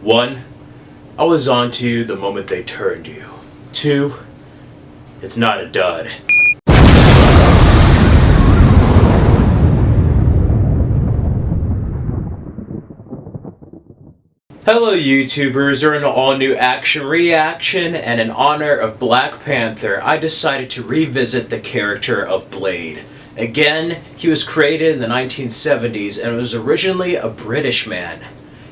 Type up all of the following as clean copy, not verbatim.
1. I was on to the moment they turned you. 2. It's not a dud. Hello YouTubers, are an all-new action reaction, and in honor of Black Panther, I decided to revisit the character of Blade. Again, he was created in the 1970s and was originally a British man.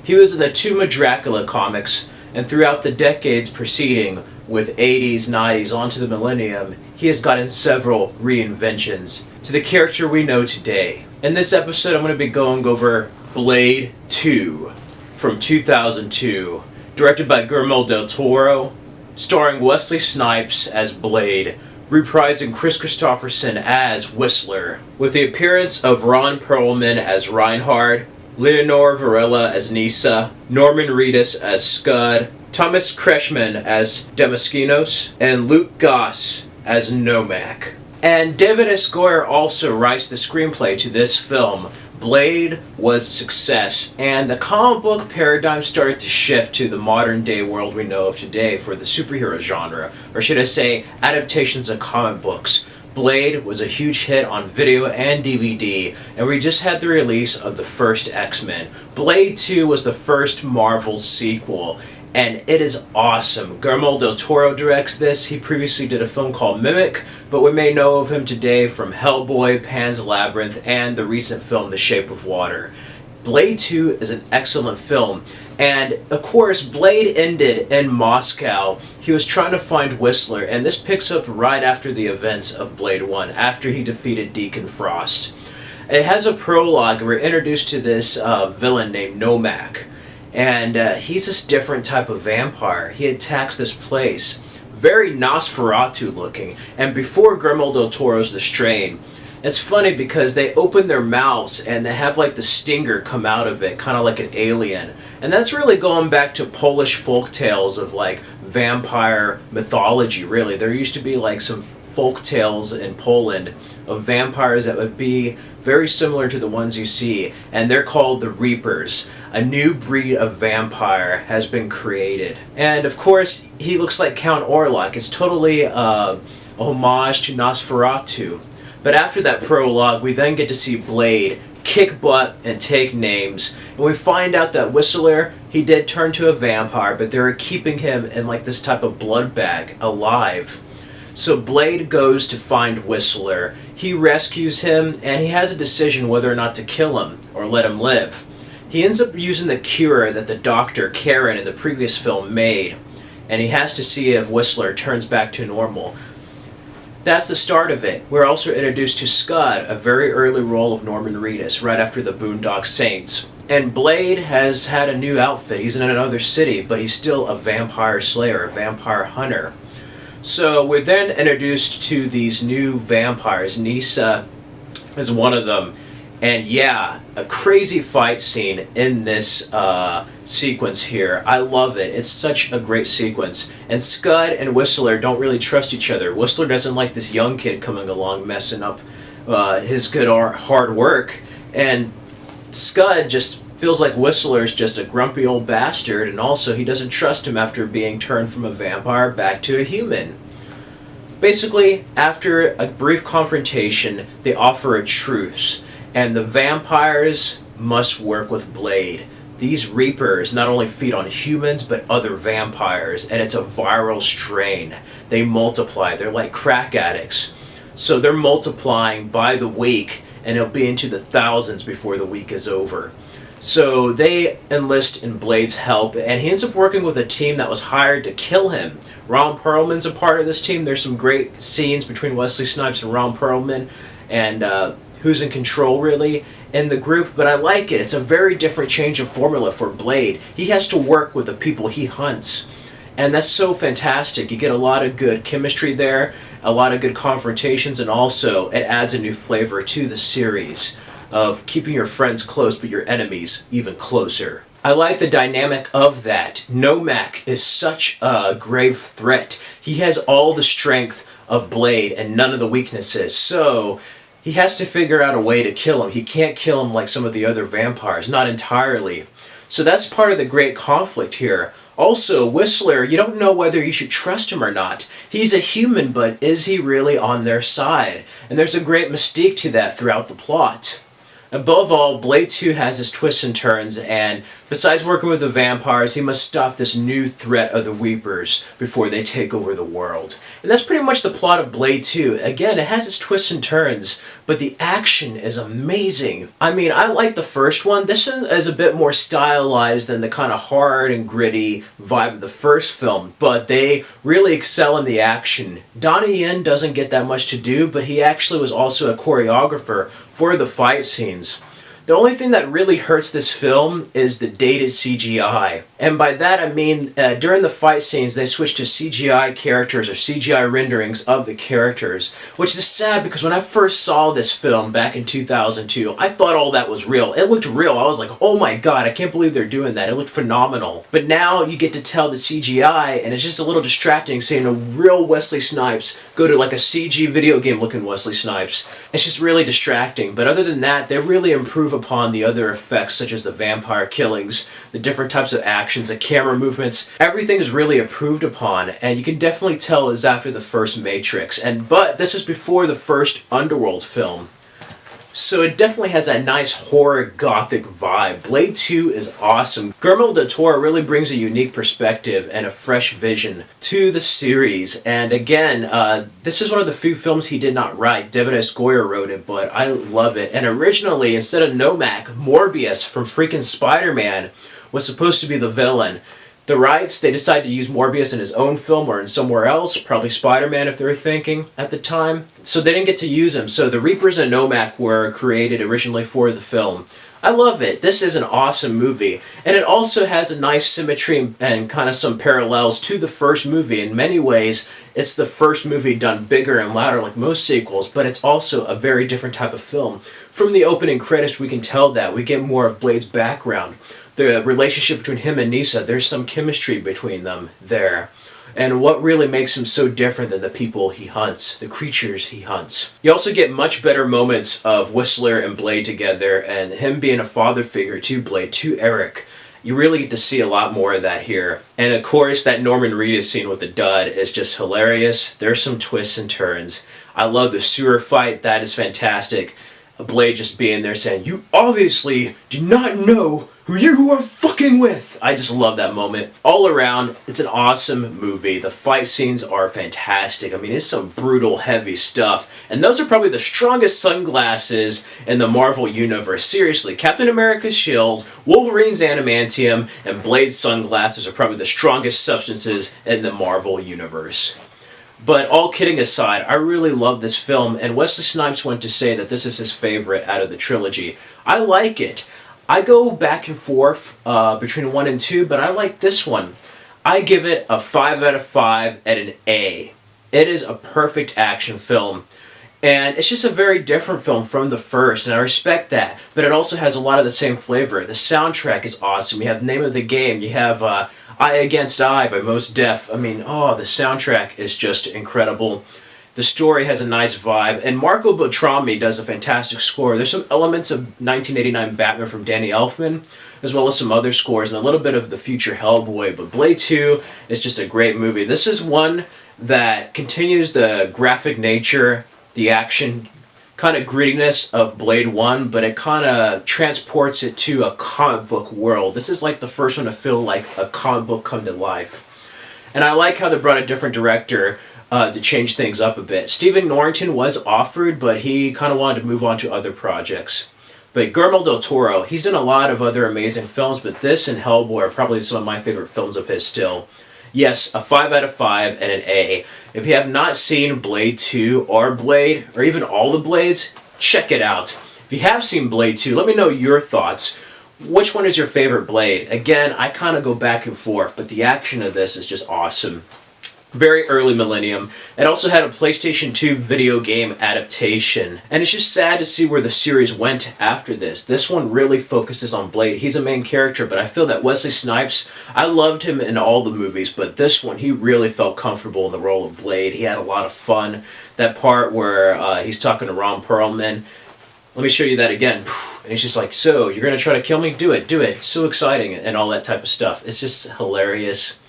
He was in the Tomb of Dracula comics, and throughout the decades preceding, with 80s, 90s, onto the millennium, he has gotten several reinventions to the character we know today. In this episode, I'm going to be going over Blade 2 from 2002, directed by Guillermo del Toro, starring Wesley Snipes as Blade, reprising Chris Christopherson as Whistler, with the appearance of Ron Perlman as Reinhard, Leonor Varela as Nisa, Norman Reedus as Scud, Thomas Kretschmann as Demaskinos, and Luke Goss as Nomak. And David S. Goyer also writes the screenplay to this film. Blade was a success, and the comic book paradigm started to shift to the modern day world we know of today for the superhero genre, or should I say, adaptations of comic books. Blade was a huge hit on video and DVD, and we just had the release of the first X-Men. Blade 2 was the first Marvel sequel, and it is awesome. Guillermo del Toro directs this. He previously did a film called Mimic, but we may know of him today from Hellboy, Pan's Labyrinth, and the recent film The Shape of Water. Blade 2 is an excellent film, and of course Blade ended in Moscow. He was trying to find Whistler, and this picks up right after the events of Blade 1, after he defeated Deacon Frost. It has a prologue. We're introduced to this villain named Nomak. And he's this different type of vampire. He attacks this place. Very Nosferatu looking. And before Guillermo del Toro's The Strain, it's funny because they open their mouths and they have like the stinger come out of it, kind of like an alien. And that's really going back to Polish folk tales of like vampire mythology, really. There used to be like some folk tales in Poland of vampires that would be very similar to the ones you see, and they're called the Reapers. A new breed of vampire has been created. And of course, he looks like Count Orlok. It's totally a homage to Nosferatu. But after that prologue, we then get to see Blade kick butt and take names. And we find out that Whistler, he did turn to a vampire, but they were keeping him in like this type of blood bag, alive. So Blade goes to find Whistler. He rescues him, and he has a decision whether or not to kill him or let him live. He ends up using the cure that the doctor, Karen, in the previous film made, and he has to see if Whistler turns back to normal. That's the start of it. We're also introduced to Scud, a very early role of Norman Reedus, right after the Boondock Saints. And Blade has had a new outfit. He's in another city, but he's still a vampire slayer, a vampire hunter. So we're then introduced to these new vampires. Nisa is one of them. And yeah, a crazy fight scene in this sequence here. I love it. It's such a great sequence. And Scud and Whistler don't really trust each other. Whistler doesn't like this young kid coming along messing up his good hard work. And Scud just feels like Whistler's just a grumpy old bastard, and also he doesn't trust him after being turned from a vampire back to a human. Basically, after a brief confrontation, they offer a truce, and the vampires must work with Blade. These Reapers not only feed on humans, but other vampires, and it's a viral strain. They multiply. They're like crack addicts. So they're multiplying by the week, and it'll be into the thousands before the week is over. So they enlist in Blade's help, and he ends up working with a team that was hired to kill him. Ron Perlman's a part of this team. There's some great scenes between Wesley Snipes and Ron Perlman, and who's in control, really, in the group. But I like it. It's a very different change of formula for Blade. He has to work with the people he hunts, and that's so fantastic. You get a lot of good chemistry there, a lot of good confrontations, and also it adds a new flavor to the series of keeping your friends close but your enemies even closer. I like the dynamic of that. Nomak is such a grave threat. He has all the strength of Blade and none of the weaknesses, so he has to figure out a way to kill him. He can't kill him like some of the other vampires, not entirely. So that's part of the great conflict here. Also, Whistler, you don't know whether you should trust him or not. He's a human, but is he really on their side? And there's a great mystique to that throughout the plot. Above all, Blade 2 has his twists and turns, and besides working with the vampires, he must stop this new threat of the Weepers before they take over the world. And that's pretty much the plot of Blade 2. Again, it has its twists and turns, but the action is amazing. I mean, I like the first one. This one is a bit more stylized than the kind of hard and gritty vibe of the first film, but they really excel in the action. Donnie Yen doesn't get that much to do, but he actually was also a choreographer for the fight scenes. The only thing that really hurts this film is the dated CGI. And by that I mean, during the fight scenes they switch to CGI characters or CGI renderings of the characters. Which is sad because when I first saw this film back in 2002, I thought all that was real. It looked real. I was like, oh my god, I can't believe they're doing that. It looked phenomenal. But now you get to tell the CGI and it's just a little distracting seeing a real Wesley Snipes go to like a CG video game looking Wesley Snipes. It's just really distracting. But other than that, they really improve upon the other effects such as the vampire killings, the different types of actions, the camera movements. Everything is really improved upon, and you can definitely tell is after the first Matrix. But this is before the first Underworld film. So it definitely has that nice horror gothic vibe. Blade 2 is awesome. Guillermo del Toro really brings a unique perspective and a fresh vision to the series. And again, this is one of the few films he did not write. David S. Goyer wrote it, but I love it. And originally, instead of Nomak, Morbius from freaking Spider-Man was supposed to be the villain. The rights, they decided to use Morbius in his own film or in somewhere else, probably Spider-Man if they were thinking at the time. So they didn't get to use him. So the Reapers and Nomak were created originally for the film. I love it. This is an awesome movie. And it also has a nice symmetry and kind of some parallels to the first movie. In many ways, it's the first movie done bigger and louder like most sequels, but it's also a very different type of film. From the opening credits, we can tell that. We get more of Blade's background. The relationship between him and Nisa, there's some chemistry between them there. And what really makes him so different than the people he hunts, the creatures he hunts. You also get much better moments of Whistler and Blade together, and him being a father figure to Blade, to Eric. You really get to see a lot more of that here. And of course, that Norman Reedus scene with the dud is just hilarious. There's some twists and turns. I love the sewer fight, that is fantastic. Blade just being there saying, "You obviously do not know who you are fucking with." I just love that moment. All around, it's an awesome movie. The fight scenes are fantastic. I mean, it's some brutal, heavy stuff. And those are probably the strongest sunglasses in the Marvel Universe. Seriously, Captain America's shield, Wolverine's adamantium, and Blade's sunglasses are probably the strongest substances in the Marvel Universe. But all kidding aside, I really love this film, and Wesley Snipes went to say that this is his favorite out of the trilogy. I like it. I go back and forth between 1 and 2, but I like this one. I give it a 5 out of 5 and an A. It is a perfect action film. And it's just a very different film from the first, and I respect that. But it also has a lot of the same flavor. The soundtrack is awesome. You have Name of the Game. You have Eye Against Eye by Mos Def. I mean, oh, the soundtrack is just incredible. The story has a nice vibe. And Marco Beltrami does a fantastic score. There's some elements of 1989 Batman from Danny Elfman, as well as some other scores, and a little bit of the future Hellboy. But Blade 2 is just a great movie. This is one that continues the graphic nature, the action, kind of grittiness of Blade 1, but it kind of transports it to a comic book world. This is like the first one to feel like a comic book come to life. And I like how they brought a different director to change things up a bit. Stephen Norrington was offered, but he kind of wanted to move on to other projects. But Guillermo del Toro, he's done a lot of other amazing films, but this and Hellboy are probably some of my favorite films of his still. Yes, a 5 out of 5 and an A. If you have not seen Blade 2 or Blade, or even all the Blades, check it out. If you have seen Blade 2, let me know your thoughts. Which one is your favorite Blade? Again, I kind of go back and forth, but the action of this is just awesome. Very early millennium. It also had a PlayStation 2 video game adaptation. And it's just sad to see where the series went after this. This one really focuses on Blade. He's a main character, but I feel that Wesley Snipes, I loved him in all the movies, but this one, he really felt comfortable in the role of Blade. He had a lot of fun. That part where he's talking to Ron Perlman, let me show you that again. And he's just like, so, you're going to try to kill me? Do it, do it. So exciting, and all that type of stuff. It's just hilarious.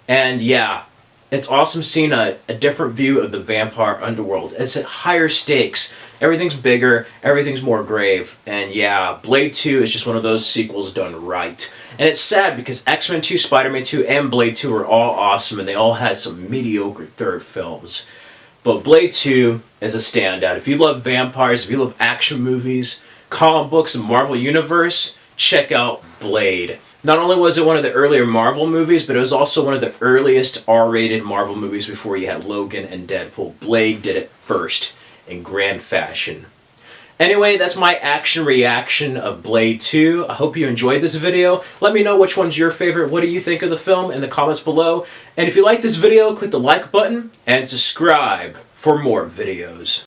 And yeah, it's awesome seeing a different view of the vampire underworld. It's at higher stakes. Everything's bigger, everything's more grave. And yeah, Blade 2 is just one of those sequels done right. And it's sad because X-Men 2, Spider-Man 2, and Blade 2 were all awesome, and they all had some mediocre third films. But Blade 2 is a standout. If you love vampires, if you love action movies, comic books, and Marvel Universe, check out Blade. Not only was it one of the earlier Marvel movies, but it was also one of the earliest R-rated Marvel movies before you had Logan and Deadpool. Blade did it first in grand fashion. Anyway, that's my action reaction of Blade 2. I hope you enjoyed this video. Let me know which one's your favorite. What do you think of the film in the comments below? And if you like this video, click the like button and subscribe for more videos.